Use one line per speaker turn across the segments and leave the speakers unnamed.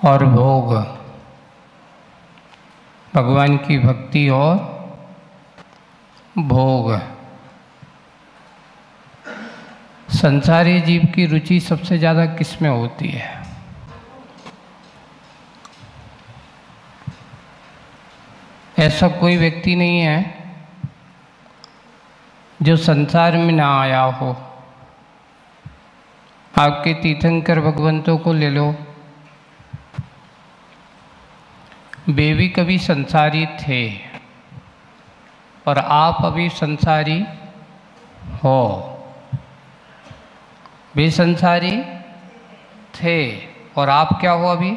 और भोग, भगवान की भक्ति और भोग। संसारी जीव की रुचि सबसे ज़्यादा किस में होती है? ऐसा कोई व्यक्ति नहीं है जो संसार में ना आया हो। आपके तीर्थंकर भगवंतों को ले लो, वे भी कभी संसारी थे और आप अभी संसारी हो। वे संसारी थे और आप क्या हो? अभी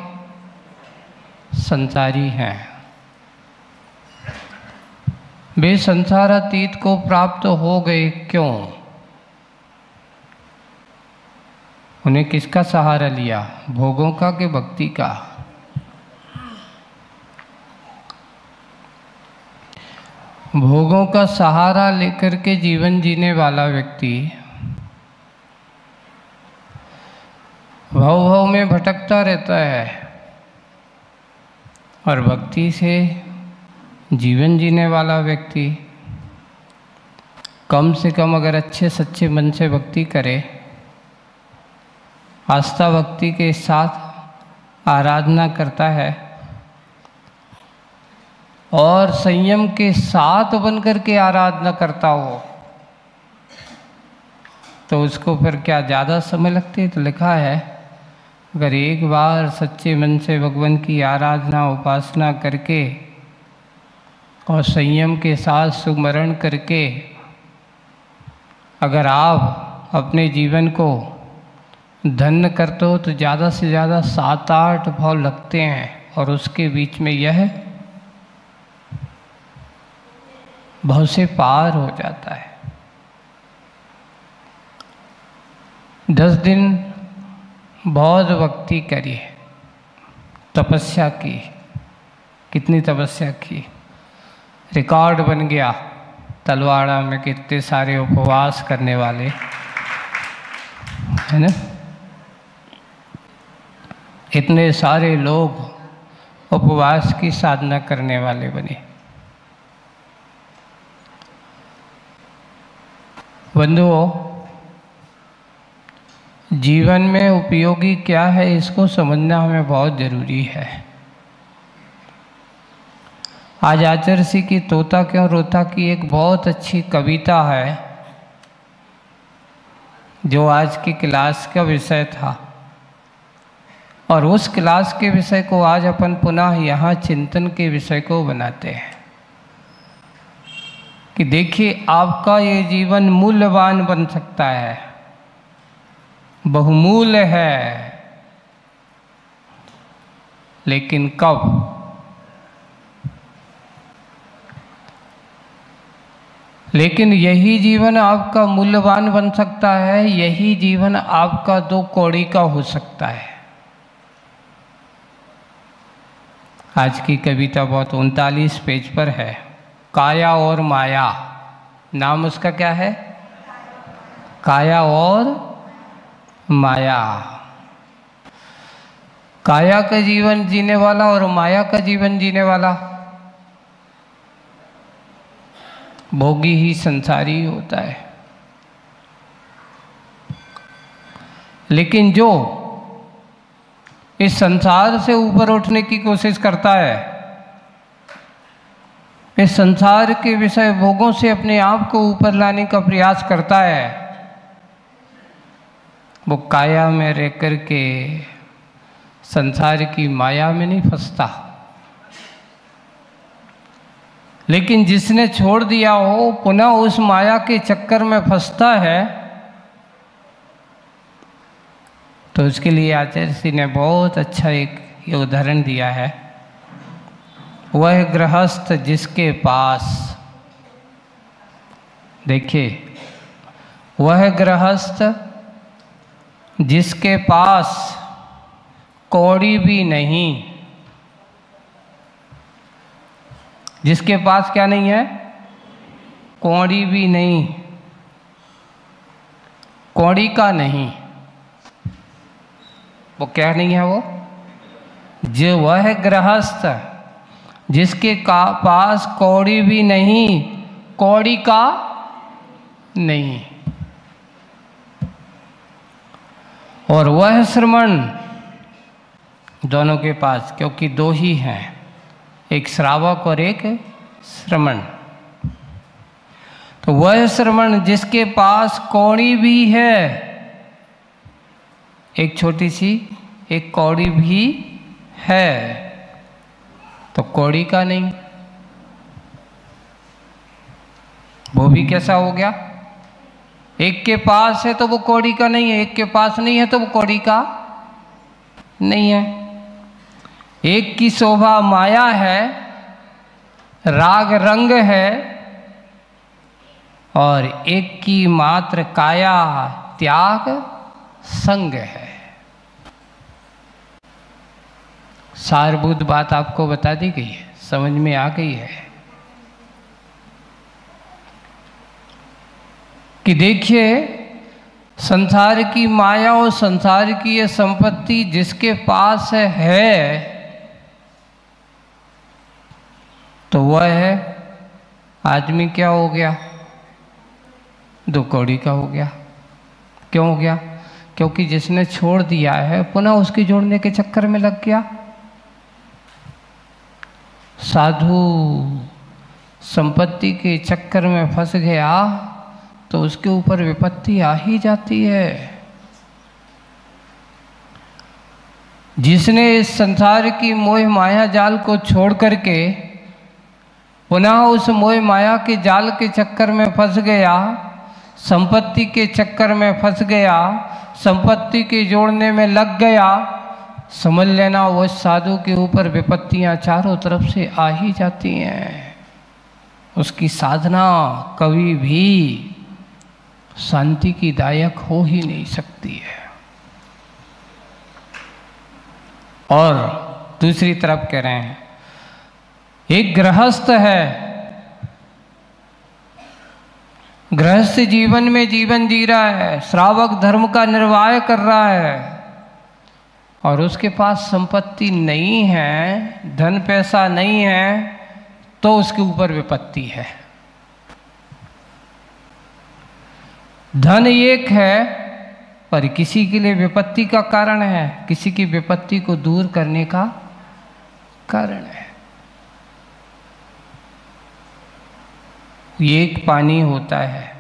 संसारी हैं। वे संसारातीत को प्राप्त हो गए, क्यों? उन्हें किसका सहारा लिया? भोगों का कि भक्ति का? भोगों का सहारा लेकर के जीवन जीने वाला व्यक्ति भव भव में भटकता रहता है और भक्ति से जीवन जीने वाला व्यक्ति कम से कम अगर अच्छे सच्चे मन से भक्ति करे, आस्था भक्ति के साथ आराधना करता है और संयम के साथ बनकर के आराधना करता हो, तो उसको फिर क्या ज़्यादा समय लगती है? तो लिखा है, अगर एक बार सच्चे मन से भगवान की आराधना उपासना करके और संयम के साथ सुमरण करके अगर आप अपने जीवन को धन्य करते हो तो ज़्यादा से ज़्यादा 7-8 भाव लगते हैं और उसके बीच में यह भाव से पार हो जाता है। 10 दिन बहुत भक्ति करी, तपस्या की। कितनी तपस्या की? रिकॉर्ड बन गया तलवाड़ा में, कितने सारे उपवास करने वाले, है ना? इतने सारे लोग उपवास की साधना करने वाले बने। बंधुओं, जीवन में उपयोगी क्या है इसको समझना हमें बहुत जरूरी है। आज आचर्षि की तोता क्यों रोता की एक बहुत अच्छी कविता है जो आज की क्लास का विषय था, और उस क्लास के विषय को आज अपन पुनः यहाँ चिंतन के विषय को बनाते हैं कि देखिए, आपका ये जीवन मूल्यवान बन सकता है, बहुमूल्य है, लेकिन कब? लेकिन यही जीवन आपका मूल्यवान बन सकता है, यही जीवन आपका 2 कौड़ी का हो सकता है। आज की कविता बहुत 39 पेज पर है, काया और माया। नाम उसका क्या है? काया और माया। काया का जीवन जीने वाला और माया का जीवन जीने वाला भोगी ही संसारी होता है। लेकिन जो इस संसार से ऊपर उठने की कोशिश करता है, इस संसार के विषय भोगों से अपने आप को ऊपर लाने का प्रयास करता है, वो काया में रह कर के संसार की माया में नहीं फंसता। लेकिन जिसने छोड़ दिया हो, पुनः उस माया के चक्कर में फंसता है, तो उसके लिए आचार्य ने बहुत अच्छा एक उदाहरण दिया है। वह गृहस्थ जिसके पास, देखिए, वह गृहस्थ जिसके पास कौड़ी भी नहीं, जिसके पास क्या नहीं है? कौड़ी भी नहीं, कौड़ी का नहीं। वो क्या नहीं है? वो जो वह गृहस्थ जिसके पास कौड़ी भी नहीं, कौड़ी का नहीं, और वह श्रमण, दोनों के पास, क्योंकि दो ही हैं, एक श्रावक और एक श्रमण, तो वह श्रमण जिसके पास कौड़ी भी है, एक छोटी सी एक कौड़ी भी है, तो कौड़ी का नहीं, वो भी कैसा हो गया? एक के पास है तो वो कौड़ी का नहीं है, एक के पास नहीं है तो वो कौड़ी का नहीं है। एक की शोभा माया है, राग रंग है, और एक की मात्र काया त्याग संग है। सारभूत बात आपको बता दी गई है, समझ में आ गई है कि देखिए, संसार की माया और संसार की ये संपत्ति जिसके पास है तो वह है आदमी क्या हो गया? दो कौड़ी का हो गया। क्यों हो गया? क्योंकि जिसने छोड़ दिया है पुनः उसके जोड़ने के चक्कर में लग गया। साधु संपत्ति के चक्कर में फंस गया तो उसके ऊपर विपत्ति आ ही जाती है। जिसने इस संसार की मोह माया जाल को छोड़ करके पुनः उस मोह माया के जाल के चक्कर में फंस गया, संपत्ति के चक्कर में फंस गया, संपत्ति के जोड़ने में लग गया, समझ लेना वो साधु के ऊपर विपत्तियां चारों तरफ से आ ही जाती हैं। उसकी साधना कभी भी शांति की दायक हो ही नहीं सकती है। और दूसरी तरफ कह रहे हैं, एक गृहस्थ है, गृहस्थ जीवन में जीवन जी रहा है, श्रावक धर्म का निर्वाह कर रहा है, और उसके पास संपत्ति नहीं है, धन पैसा नहीं है, तो उसके ऊपर विपत्ति है। धन एक है पर किसी के लिए विपत्ति का कारण है, किसी की विपत्ति को दूर करने का कारण है। एक पानी होता है,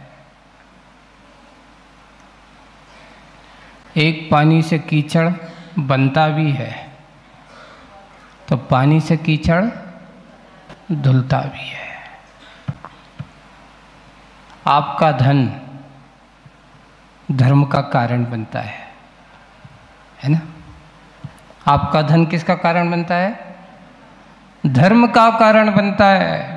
एक पानी से कीचड़ बनता भी है, तो पानी से कीचड़ धुलता भी है। आपका धन धर्म का कारण बनता है ना? आपका धन किसका कारण बनता है? धर्म का कारण बनता है।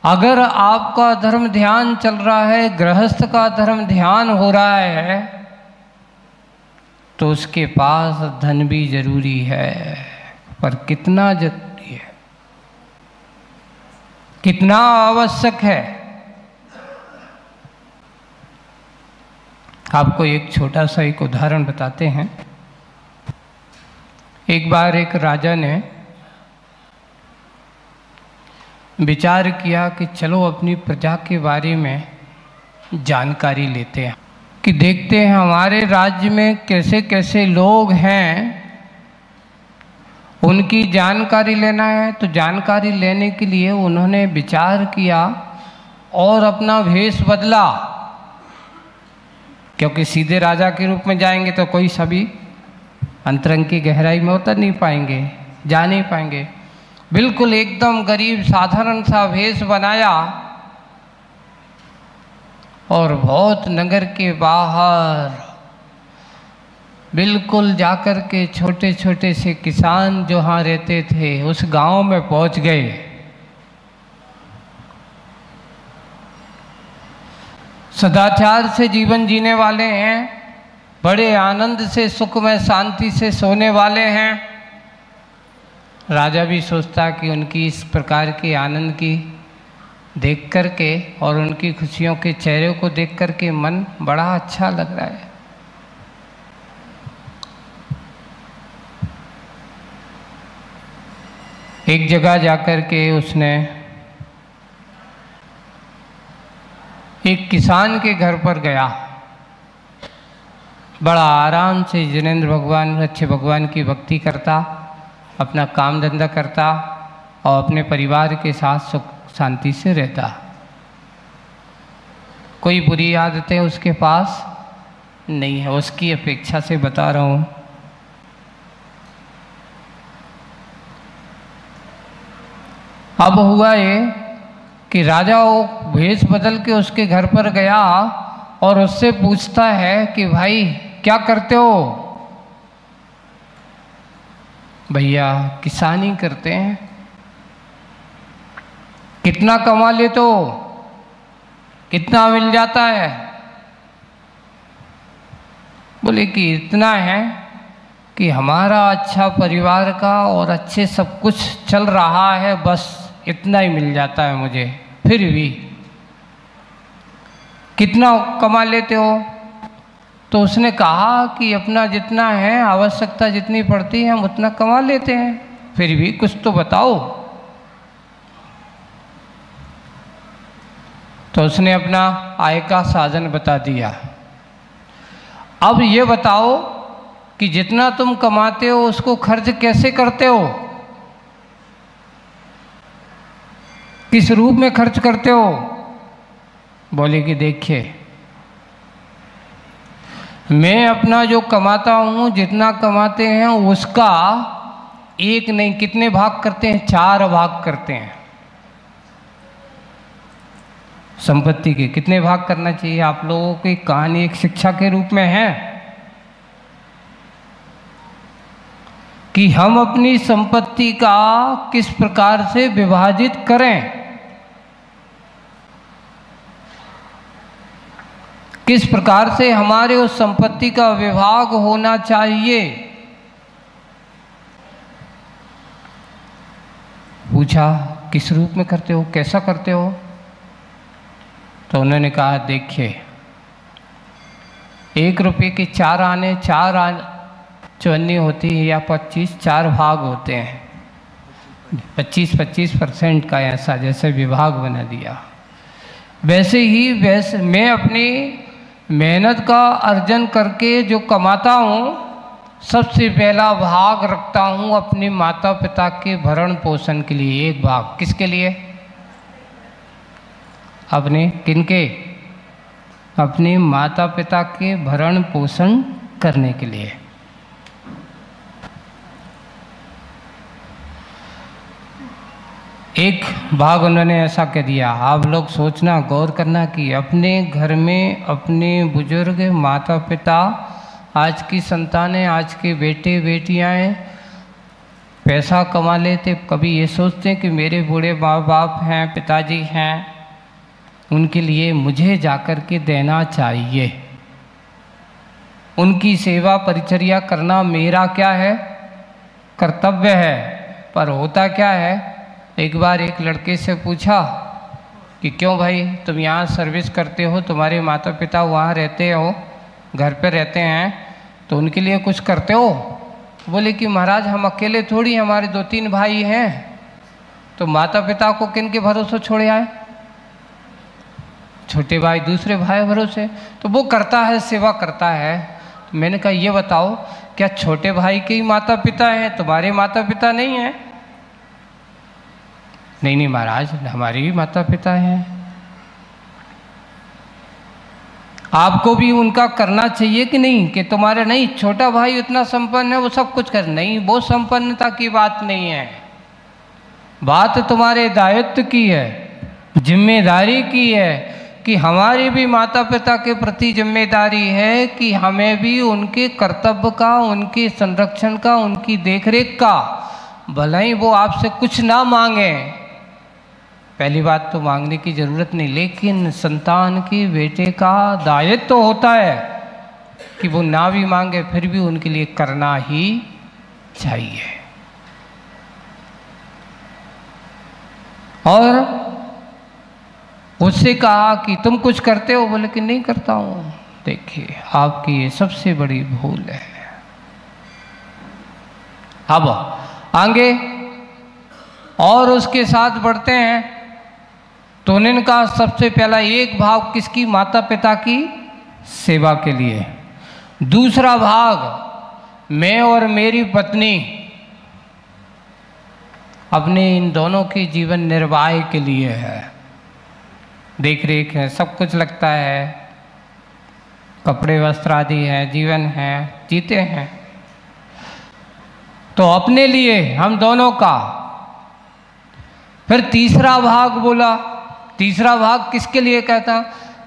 अगर आपका धर्म ध्यान चल रहा है, गृहस्थ का धर्म ध्यान हो रहा है, तो उसके पास धन भी जरूरी है, पर कितना जरूरी है, कितना आवश्यक है। आपको एक छोटा सा एक उदाहरण बताते हैं। एक बार एक राजा ने विचार किया कि चलो अपनी प्रजा के बारे में जानकारी लेते हैं, कि देखते हैं हमारे राज्य में कैसे कैसे लोग हैं, उनकी जानकारी लेना है। तो जानकारी लेने के लिए उन्होंने विचार किया और अपना भेष बदला, क्योंकि सीधे राजा के रूप में जाएंगे तो कोई सभी अंतरंग की गहराई में उतर नहीं पाएंगे, जा नहीं पाएंगे। बिल्कुल एकदम गरीब साधारण सा भेष बनाया और बहुत नगर के बाहर बिल्कुल जाकर के छोटे छोटे से किसान जो वहाँ रहते थे उस गांव में पहुंच गए। सदाचार से जीवन जीने वाले हैं, बड़े आनंद से सुख में शांति से सोने वाले हैं। राजा भी सोचता कि उनकी इस प्रकार के आनंद की देख कर के और उनकी खुशियों के चेहरे को देख कर के मन बड़ा अच्छा लग रहा है। एक जगह जाकर के उसने एक किसान के घर पर गया। बड़ा आराम से जिनेंद्र भगवान, अच्छे भगवान की भक्ति करता, अपना काम धंधा करता और अपने परिवार के साथ सुख शांति से रहता। कोई बुरी आदतें उसके पास नहीं है, उसकी अपेक्षा से बता रहा हूँ। अब हुआ ये कि राजा वो भेष बदल के उसके घर पर गया और उससे पूछता है कि भाई क्या करते हो? भैया किसानी करते हैं। कितना कमा लेते हो? कितना मिल जाता है? बोले कि इतना है कि हमारा अच्छा परिवार का और अच्छे सब कुछ चल रहा है, बस इतना ही मिल जाता है मुझे। फिर भी कितना कमा लेते हो? तो उसने कहा कि अपना जितना है, आवश्यकता जितनी पड़ती है हम उतना कमा लेते हैं। फिर भी कुछ तो बताओ। तो उसने अपना आय का साधन बता दिया। अब ये बताओ कि जितना तुम कमाते हो उसको खर्च कैसे करते हो? किस रूप में खर्च करते हो? बोले कि देखिए, मैं अपना जो कमाता हूँ, जितना कमाते हैं उसका एक नहीं, कितने भाग करते हैं? 4 भाग करते हैं। संपत्ति के कितने भाग करना चाहिए? आप लोगों की कहानी एक शिक्षा के रूप में है कि हम अपनी संपत्ति का किस प्रकार से विभाजित करें, किस प्रकार से हमारे उस संपत्ति का विभाग होना चाहिए। पूछा किस रूप में करते हो, कैसा करते हो? तो उन्होंने कहा देखिए, 1 रुपये के 4 आने, 4 चवन्नी होती है या 25, 4 भाग होते हैं। 25% का ऐसा जैसे विभाग बना दिया। वैसे ही मैं अपनी मेहनत का अर्जन करके जो कमाता हूँ, सबसे पहला भाग रखता हूँ अपने माता पिता के भरण पोषण के लिए। 1 भाग किसके लिए? अपने किनके? अपने माता पिता के भरण पोषण करने के लिए। एक भाग उन्होंने ऐसा कह दिया। आप लोग सोचना, गौर करना कि अपने घर में अपने बुजुर्ग माता पिता, आज की संतानें, आज के बेटे बेटियां पैसा कमा लेते, कभी ये सोचते हैं कि मेरे बूढ़े माँ बाप हैं, पिताजी हैं, उनके लिए मुझे जाकर के देना चाहिए, उनकी सेवा परिचर्या करना मेरा क्या है? कर्तव्य है। पर होता क्या है, एक बार एक लड़के से पूछा कि क्यों भाई तुम यहाँ सर्विस करते हो, तुम्हारे माता पिता वहाँ रहते हो, घर पे रहते हैं, तो उनके लिए कुछ करते हो? बोले कि महाराज हम अकेले थोड़ी, हमारे 2-3 भाई हैं, तो माता पिता को किन के भरोसे छोड़े आए? छोटे भाई दूसरे भाई भरोसे, तो वो करता है, सेवा करता है। तो मैंने कहा ये बताओ, क्या छोटे भाई के ही माता पिता हैं, तुम्हारे माता पिता नहीं हैं? नहीं नहीं महाराज, हमारे भी माता पिता हैं। आपको भी उनका करना चाहिए कि नहीं? कि तुम्हारे नहीं, छोटा भाई इतना संपन्न है वो सब कुछ कर, नहीं, वो संपन्नता की बात नहीं है, बात तुम्हारे दायित्व की है, जिम्मेदारी की है कि हमारी भी माता पिता के प्रति जिम्मेदारी है कि हमें भी उनके कर्तव्य का, उनके संरक्षण का, उनकी देखरेख का, भले ही वो आपसे कुछ ना मांगे, पहली बात तो मांगने की ज़रूरत नहीं, लेकिन संतान की, बेटे का दायित्व तो होता है कि वो ना भी मांगे फिर भी उनके लिए करना ही चाहिए। और उससे कहा कि तुम कुछ करते हो? बोले कि नहीं करता हूँ। देखिए आपकी ये सबसे बड़ी भूल है। अब आगे और उसके साथ बढ़ते हैं तो उनका सबसे पहला एक भाग किसकी, माता पिता की सेवा के लिए। दूसरा भाग मैं और मेरी पत्नी, अपने इन दोनों के जीवन निर्वाह के लिए है, देख रेख है, सब कुछ लगता है, कपड़े वस्त्र आदि है, जीवन है, जीते हैं, तो अपने लिए हम दोनों का। फिर तीसरा भाग बोला, तीसरा भाग किसके लिए कहता,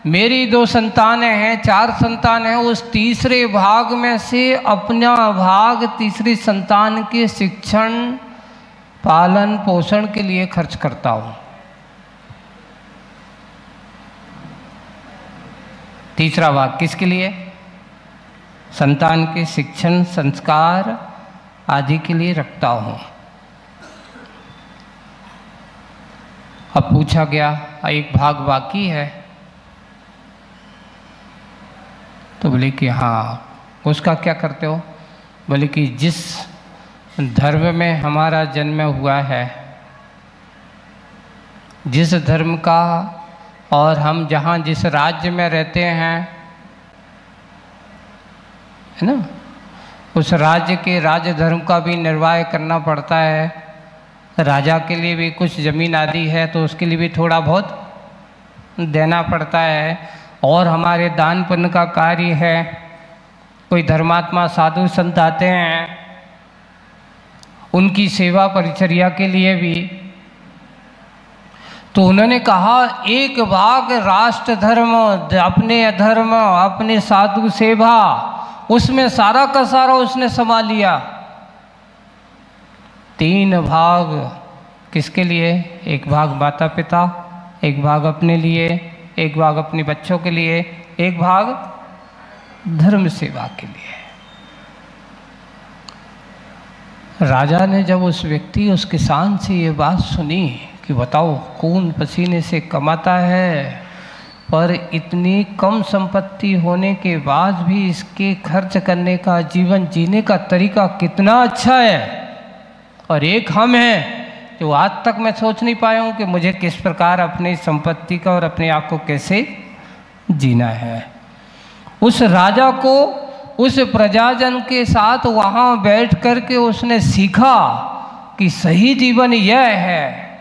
मेरी 2 संतानें हैं, 4 संतान हैं, उस तीसरे भाग में से अपना भाग तीसरी संतान के शिक्षण पालन पोषण के लिए खर्च करता हूं। तीसरा भाग किसके लिए, संतान के शिक्षण संस्कार आदि के लिए रखता हूं। अब पूछा गया एक भाग बाकी है, तो बोले कि हाँ, उसका क्या करते हो, बोले कि जिस धर्म में हमारा जन्म हुआ है, जिस धर्म का, और हम जहाँ जिस राज्य में रहते हैं, है ना, उस राज्य के राज धर्म का भी निर्वाह करना पड़ता है। राजा के लिए भी कुछ जमीन आदि है तो उसके लिए भी थोड़ा बहुत देना पड़ता है, और हमारे दान पुण्य का कार्य है, कोई धर्मात्मा साधु संत आते हैं, उनकी सेवा परिचर्या के लिए भी। तो उन्होंने कहा एक भाग राष्ट्र धर्म, अपने अधर्म, अपने साधु सेवा, उसमें सारा का सारा उसने संभाल लिया। 3 भाग किसके लिए, एक भाग माता पिता, एक भाग अपने लिए, एक भाग अपने बच्चों के लिए, एक भाग धर्म सेवा के लिए। राजा ने जब उस व्यक्ति, उस किसान से ये बात सुनी कि बताओ, खून पसीने से कमाता है, पर इतनी कम संपत्ति होने के बाद भी इसके खर्च करने का, जीवन जीने का तरीका कितना अच्छा है, और एक हम हैं जो आज तक मैं सोच नहीं पाया हूँ कि मुझे किस प्रकार अपनी संपत्ति का और अपने आप को कैसे जीना है। उस राजा को उस प्रजाजन के साथ वहाँ बैठ कर के उसने सीखा कि सही जीवन यह है